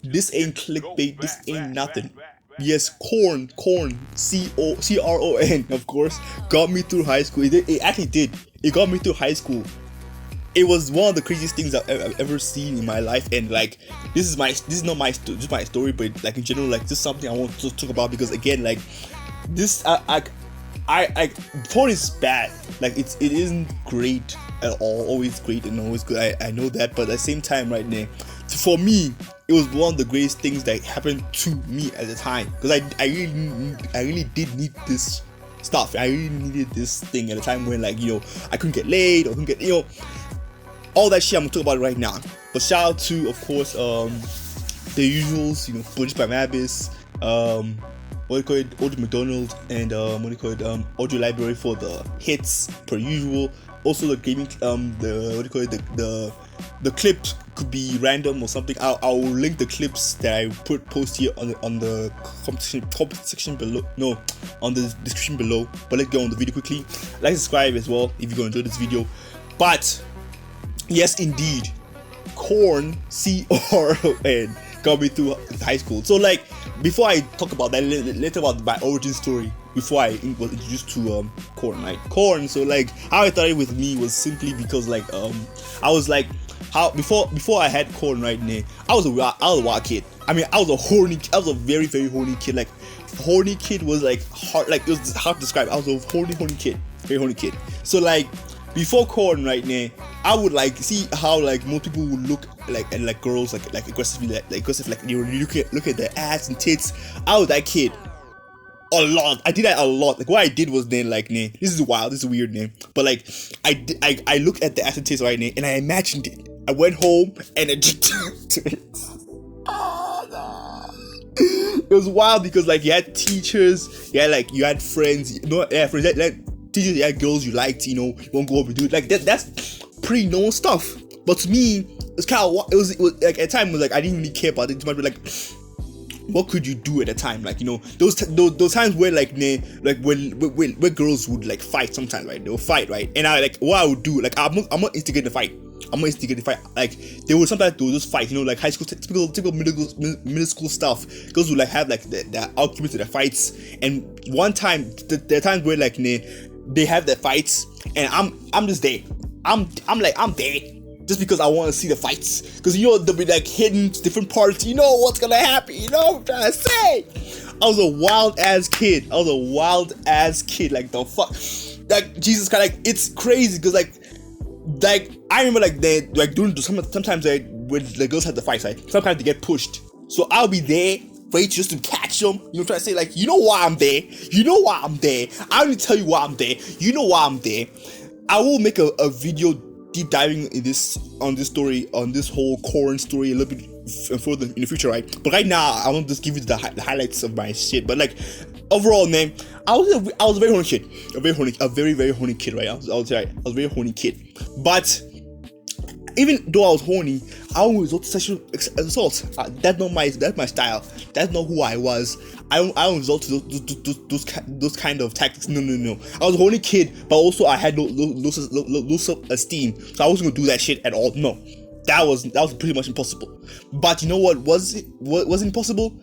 This ain't clickbait. This ain't nothing. Yes, corn, C-O-C-R-O-N, of course, got me through high school. It actually did. It got me through high school. It was one of the craziest things I've ever seen in my life, and like this is not just my story, but like in general, like just something I want to talk about, because again, like this porn is bad. Like it isn't great at all. Always great and always good. I know that, but at the same time, right now, for me, it was one of the greatest things that happened to me at the time, because I really did need this stuff. I really needed this thing at a time when, like, you know, I couldn't get laid or couldn't get, you know, all that shit I'm gonna talk about right now. But shout out to, of course, the usuals, you know, Prodby Mabbs, Otis Mcdonald, and Audio Library for the hits per usual. Also the gaming, the clips could be random or something. I'll link the clips that I post here on the comment section below. No, on the description below. But let's go on the video quickly. Like, subscribe as well if you're gonna enjoy this video. But yes, indeed, corn, C-O-R-O-N, got me through high school. So like, before I talk about that, let's talk about my origin story. Before I was introduced to corn, right? Corn. So like, how I started with me was simply because like I was like, how before I had corn, right now, I was a wild kid. I mean, I was a very horny kid. Like, horny kid was like hard, like it was hard to describe. I was a horny kid, very horny kid. So like, before corn, right now, I would like see how like most people would look like, and like girls like aggressively, like aggressive, like you look at their ass and tits. I was that kid. A lot. I did that a lot. Like, what I did was then like, nah, this is wild, this is a weird name, but like I looked at the ass and tits right now, and I imagined it. I went home and I did it. Oh, no. It was wild because like you had teachers, you had friends, you know, yeah, friends, like teachers, you had girls you liked, you know, you won't go up and do it. Like that's pretty known stuff. But to me, it's kind of, it was like at the time it was like I didn't really care about it too much, but like, what could you do at a time? Like, you know, those times where like where girls would like fight sometimes, right? They'll fight, right? And I like, what I would do, like I'm not instigating the fight. I'm not instigating the fight. Like, they would sometimes do those fights, you know, like high school, typical middle school stuff. Girls would like have like the arguments, the fights. And one time, there are times where like they have their fights, and I'm just there. I'm there. Just because I want to see the fights, because you know they'll be like hidden different parts. You know what's gonna happen. You know what I'm trying to say. I was a wild ass kid. Like, the fuck, like, Jesus Christ, like, it's crazy because like I remember like they like doing sometimes when the girls had the fights, right? Sometimes they get pushed, so I'll be there wait just to catch them. You know, trying to say like, you know why I'm there. You know why I'm there. I don't need to tell you why I'm there. You know why I'm there. I will make a video deep diving in this story, on this whole corn story a little bit further in the future, right? But right now, I want to just give you the highlights of my shit. But like, overall, man, I was a very horny kid, a very horny kid, right? I was a very horny kid. But even though I was horny, I always resort to sexual assault. That's my style. That's not who I was. I don't resort to those kind of tactics. No. I was a horny kid, but also I had low self-esteem, so I wasn't gonna do that shit at all. No, that was pretty much impossible. But you know what was impossible?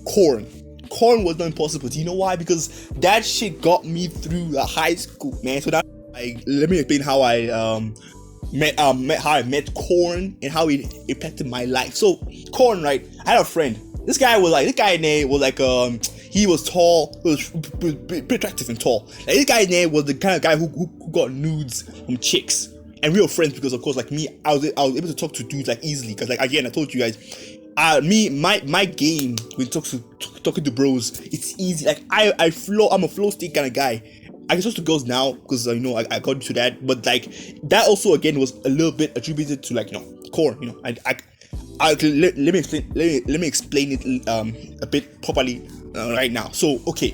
Corn was not impossible. Do you know why? Because that shit got me through high school, man. So that, like, let me explain how I met corn and how it impacted my life. So corn, right? I had a friend. This guy name was like he was tall, he was pretty attractive and tall. Like, this guy name was the kind of guy who got nudes from chicks, and we were friends because, of course, like me, I was able to talk to dudes like easily, because like, again, I told you guys, my game when talking to bros, it's easy. Like, I'm a flow state kind of guy. I can talk to girls now because, you know, I got into that, but like that also again was a little bit attributed to, like, you know, corn. You know, let me explain it a bit properly right now. So okay,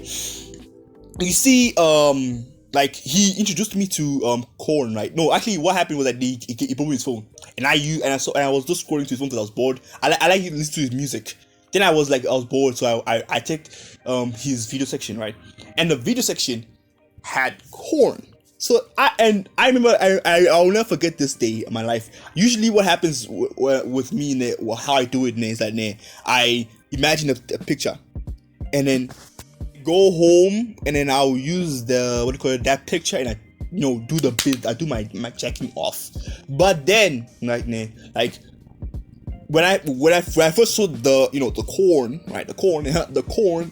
you see, like, he introduced me to corn, right? No, actually, what happened was that he brought me his phone, and I was just scrolling to his phone because I was bored. I like to listen to his music. Then I was bored, so I checked his video section, right? And the video section had corn. So I remember I'll never forget this day in my life. Usually, what happens with me, how I do it, is that I imagine a picture, and then go home, and then I'll use that picture, and I do the bit. I do my checking off. But then like when I first saw the corn, right? The corn,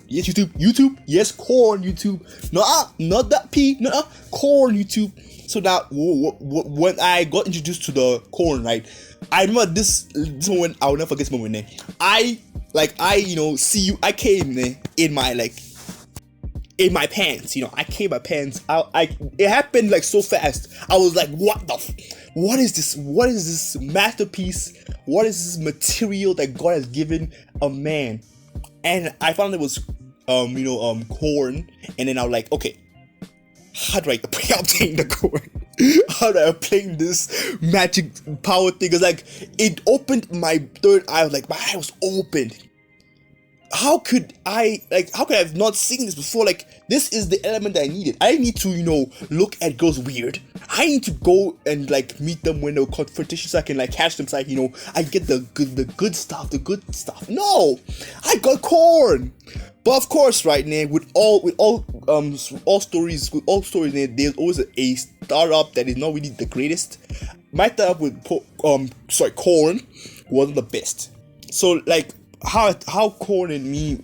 yes, YouTube, yes, corn, YouTube. No, not that P, no, corn, YouTube. So now when I got introduced to the corn, right? I remember this moment. I'll never forget this moment. I came in my pants, I came my pants out. It happened like so fast. I was like, what is this? What is this masterpiece? What is this material that God has given a man? And I found it was, corn. And then I was like, okay, how do I obtain the corn? How do I obtain this magic power thing? Because like it opened my third eye. I was like, my eye was opened. How could I have not seen this before? Like, this is the element that I needed. I need to, look at girls weird. I need to go and meet them when they're confrontation, so I can catch them, so I get the good stuff. No, I got corn. But of course, right now, with all stories, there's always a startup that is not really the greatest. My startup with corn wasn't the best. So how corn and me,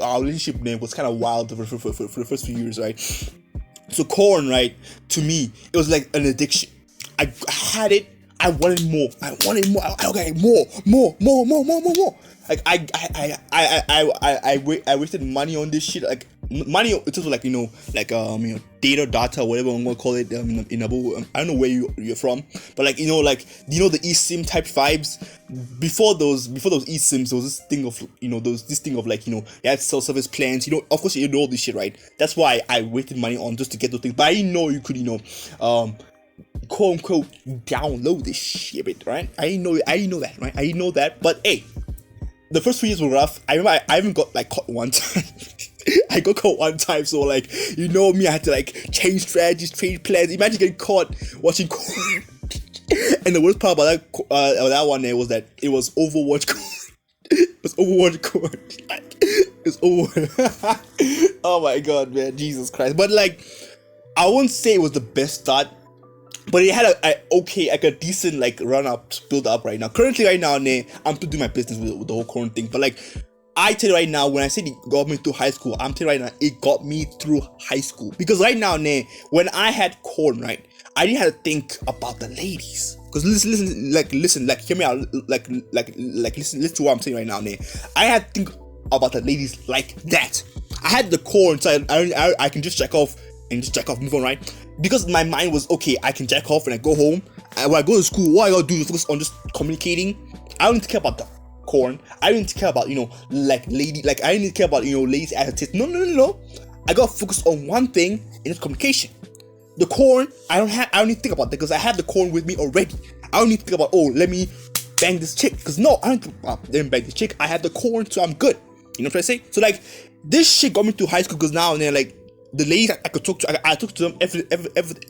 our relationship name was kind of wild for the first few years, right? So corn, right, to me, it was like an addiction. I had it. I wanted more. Okay, more. Like I wasted money on this shit. Like money, it's also data, whatever I'm gonna call it. In I don't know where you're from, but the eSIM type vibes. Before those eSIMs, there was this thing of they had cell service plans. Of course you know all this shit, right? That's why I wasted money on just to get those things. But I didn't know you could quote unquote download this shit, right? I didn't know that, right? I didn't know that. But hey, the first 3 years were rough. I remember I even got caught one time. I got caught one time, so me, I had to change strategies, change plans. Imagine getting caught watching corn. And the worst part about that one there was that it was Overwatch corn. It was Overwatch corn. It's over. Oh my god, man, Jesus Christ. But I wouldn't say it was the best start, but it had a decent run up, build up right now. Currently, right now, I'm still doing my business with the whole corn thing. But I tell you right now, when I said it got me through high school, I'm telling you right now, it got me through high school. Because right now, when I had corn, right, I didn't have to think about the ladies. Because listen, hear me out, listen to what I'm saying right now, I had to think about the ladies like that. I had the corn, so I can just check off and just check off, move on, right? Because my mind was, okay, I can jack off when I go home. And when I go to school, what I gotta do is focus on just communicating. I don't need to care about the corn. I don't need to care about, lady. I don't need to care about, ladies as a taste. No. I gotta focus on one thing, and it's communication. The corn, I don't need to think about that because I have the corn with me already. I don't need to think about, let me bang this chick. Because no, I don't think about let me bang this chick. I have the corn, so I'm good. You know what I'm trying to say? So this shit got me through high school because now and then the ladies I could talk to, I talked to them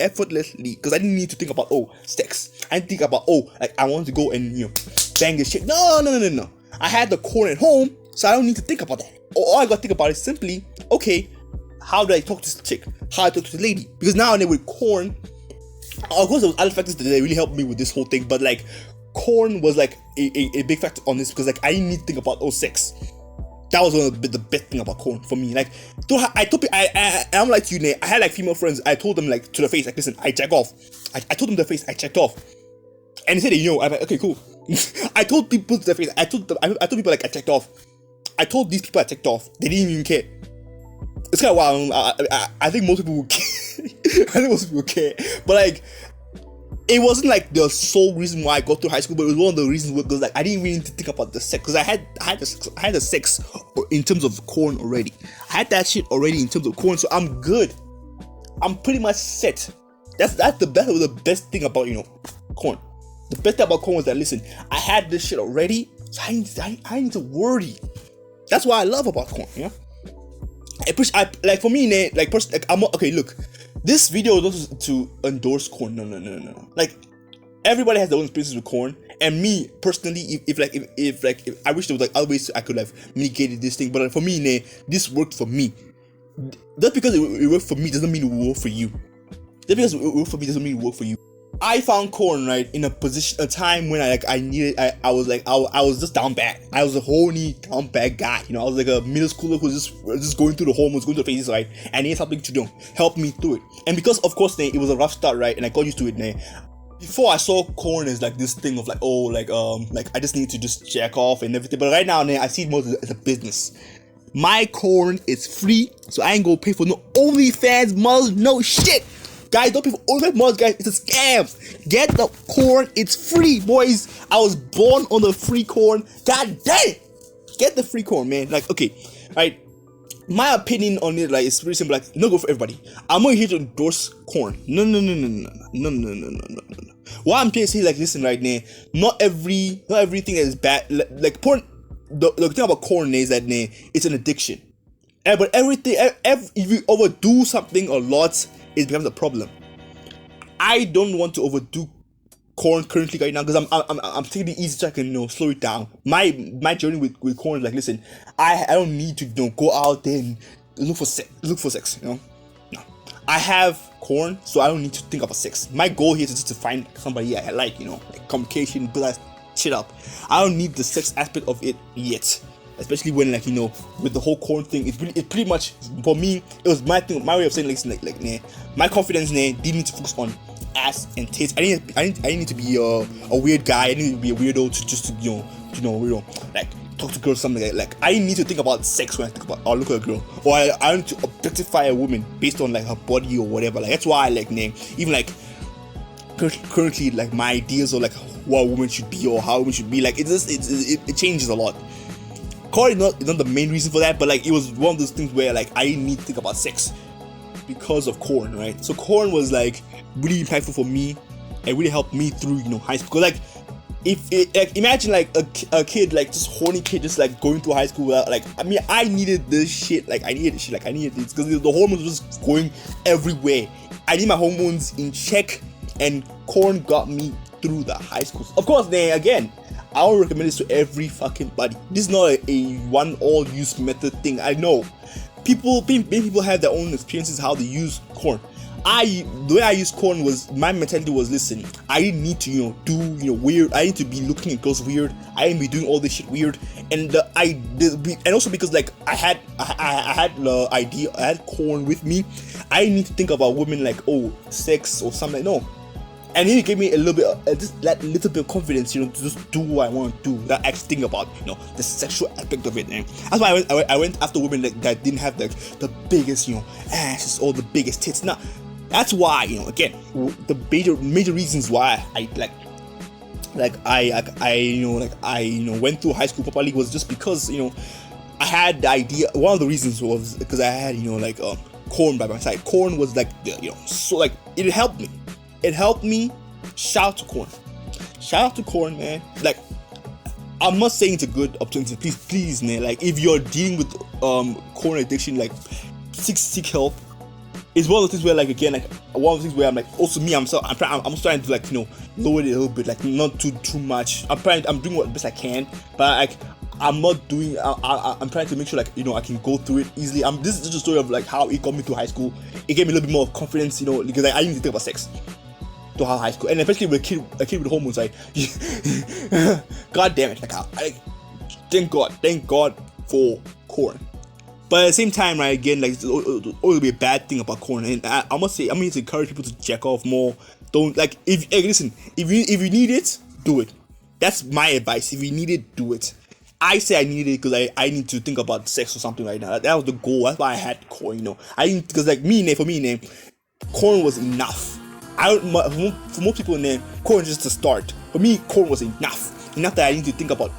effortlessly because I didn't need to think about sex. I didn't think about I want to go and bang this shit. No. I had the corn at home, so I don't need to think about that. All I got to think about is simply, okay, how do I talk to this chick? How do I talk to the lady? Because now and then with corn, of course there was other factors that really helped me with this whole thing, but corn was a big factor on this because I didn't need to think about sex. That was one of the best thing about corn for me. I told people, I'm like you, I had female friends. I told them to their face, listen, I jack off. I told them to their face, I checked off, and they said, I'm like, okay, cool. I told people to their face, I told people I checked off. I told these people I checked off. They didn't even care. It's kind of wild. I think most people would care. But it wasn't the sole reason why I got through high school, but it was one of the reasons because I didn't really need to think about the sex because I had the sex in terms of corn already. I had that shit already in terms of corn, so I'm good. I'm pretty much set. That's the best thing about corn. The best thing about corn was that listen, I had this shit already, so I need to worry. That's what I love about corn. For me, I'm okay. Look, This video is not to endorse corn. No. Like, everybody has their own experiences with corn, and me personally, if I wish there was like other ways I could have mitigated this thing, but for me, this worked for me. Just because it worked for me doesn't mean it will work for you. Just because it worked for me doesn't mean it will work for you. I found corn right in a time when I was just down bad. I was a horny down bad guy. You know, I was like a middle schooler who was just going through the hormones, going through the phases, right? And I needed something to help me through it. And because of course it was a rough start, right? And I got used to it. Before I saw corn as like this thing of like, oh, like I just need to just jack off and everything. But right now, I see it more as a business. My corn is free, so I ain't gonna pay for no OnlyFans models, no shit. Guys, don't pay for OnlyFans models, guys. It's a scam. Get the corn. It's free, boys. I was born on the free corn. God damn it. Get the free corn, man. Like, okay, right. My opinion on it, like, it's pretty simple. Like, no go for everybody. I'm not here to endorse corn. No. What I'm trying to say, like, listen, right now, not everything is bad. Like porn. The thing about corn is that it's an addiction. But everything, if you overdo something a lot, it becomes a problem. I don't want to overdo corn currently right now because I'm taking it easy so I can slow it down. My journey with corn is like, listen, I don't need to go out there and look for sex. No. I have corn, so I don't need to think about sex. My goal here is just to find somebody I like, like communication, build that shit up. I don't need the sex aspect of it yet. Especially when, like, with the whole corn thing, it's pretty much, for me, it was my thing, my way of saying, like, my confidence, didn't need to focus on ass and tits. I didn't need to be a weird guy. I didn't need to be a weirdo to just, like, talk to girls, something like I didn't need to think about sex when I think about, oh, look at a girl. Or I need to objectify a woman based on, like, her body or whatever. Like, that's why I, like, even, like, currently, like, my ideas of, like, what a woman should be or how a woman should be, like, it changes a lot. Corn is not the main reason for that, but like it was one of those things where like I didn't need to think about sex because of corn, right? So corn was like really impactful for me and really helped me through high school. Like imagine like a kid, like this horny kid just like going through high school without, like, I mean, I needed this shit, like I needed this because the hormones was just going everywhere. I need my hormones in check, and corn got me through the high school. Of course, again, I don't recommend this to every fucking body. This is not a one all use method thing. I know many people have their own experiences how they use corn. The way I used corn was, my mentality was, listen, I didn't need to do weird. I need to be looking at girls weird. I didn't be doing all this shit weird. And and also because like I had the idea, I had corn with me. I didn't need to think about women like, oh, sex or something. No. And he gave me a little bit, just that little bit of confidence, to just do what I want to do, without actually think about, the sexual aspect of it. And that's why I went after women that didn't have the biggest, asses or the biggest tits. Now, that's why, again, the major reasons why I went through high school properly was just because, I had the idea. One of the reasons was because I had, corn by my side. Corn was like, so like it helped me. It helped me. Shout out to corn. Shout out to corn, man. Like, I'm not saying it's a good opportunity. Please, man. Like, if you're dealing with corn addiction, like, seek help. It's one of the things where, like, again, like, one of the things where I'm like, also me, I'm trying to, like, lower it a little bit, like, not too much. I'm doing what best I can, but like, I'm not doing. I'm trying to make sure, like, I can go through it easily. This is just a story of like how it got me through high school. It gave me a little bit more confidence, because I didn't think about sex to high school, and especially with a kid with hormones, like, god damn it, like, thank God for corn. But at the same time, right, again, like, it's always be a bad thing about corn, and I must say, I'm going to encourage people to jack off more. Don't, like, if you need it, do it. That's my advice. If you need it, do it. I say I need it because I need to think about sex or something right now. That was the goal. That's why I had corn, I didn't, because like for me, corn was enough. For most people, corn is just a start. For me, corn was enough. Enough that I need to think about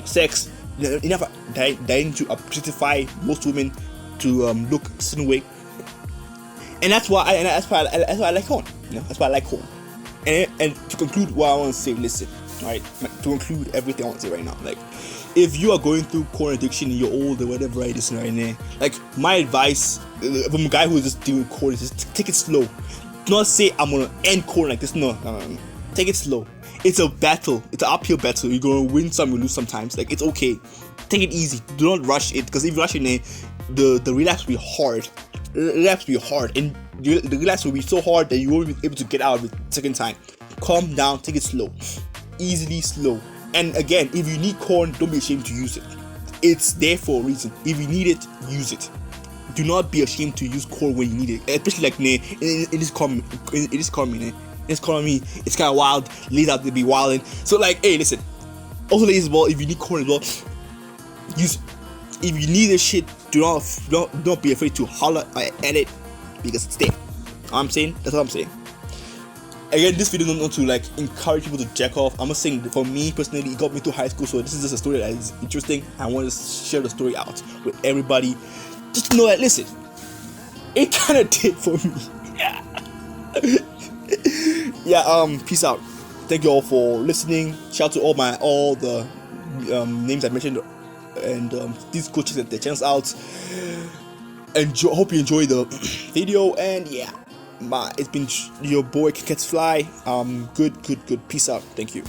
sex. Enough that I need to objectify most women to look a certain way. And that's why I like corn. That's why I like corn. And to conclude what I want to say, listen, all right. To conclude everything I want to say right now, like, if you are going through corn addiction and you're old or whatever it is right now, like my advice from a guy who is just doing corn is just take it slow. Do not say I'm gonna end corn like this. No. Take it slow. It's a battle. It's an uphill battle. You're gonna win some, you lose sometimes. Like, it's okay. Take it easy. Do not rush it, because if you rush it, the relapse will be hard. The relapse will be hard, and the relapse will be so hard that you won't be able to get out of it second time. Calm down. Take it slow. Easily slow. And again, if you need corn, don't be ashamed to use it. It's there for a reason. If you need it, use it. Do not be ashamed to use corn when you need it, especially like in this economy. This economy, it's kind of wild. Ladies out to be wilding. So like, hey, listen. Also, ladies as well, if you need corn as well, use it. If you need this shit, do not be afraid to holler at it, because it's there. You know what I'm saying? That's what I'm saying. Again, this video is not to like encourage people to jack off. I'm not saying, for me personally, it got me through high school, so this is just a story that is interesting. I want to share the story out with everybody, just to know that, listen, it kind of did for me. Yeah. Peace out. Thank you all for listening. Shout out to all the names I mentioned, and these coaches and their channels out. And hope you enjoy the video. And yeah, it's been your boy Kekets Fly. Good. Peace out. Thank you.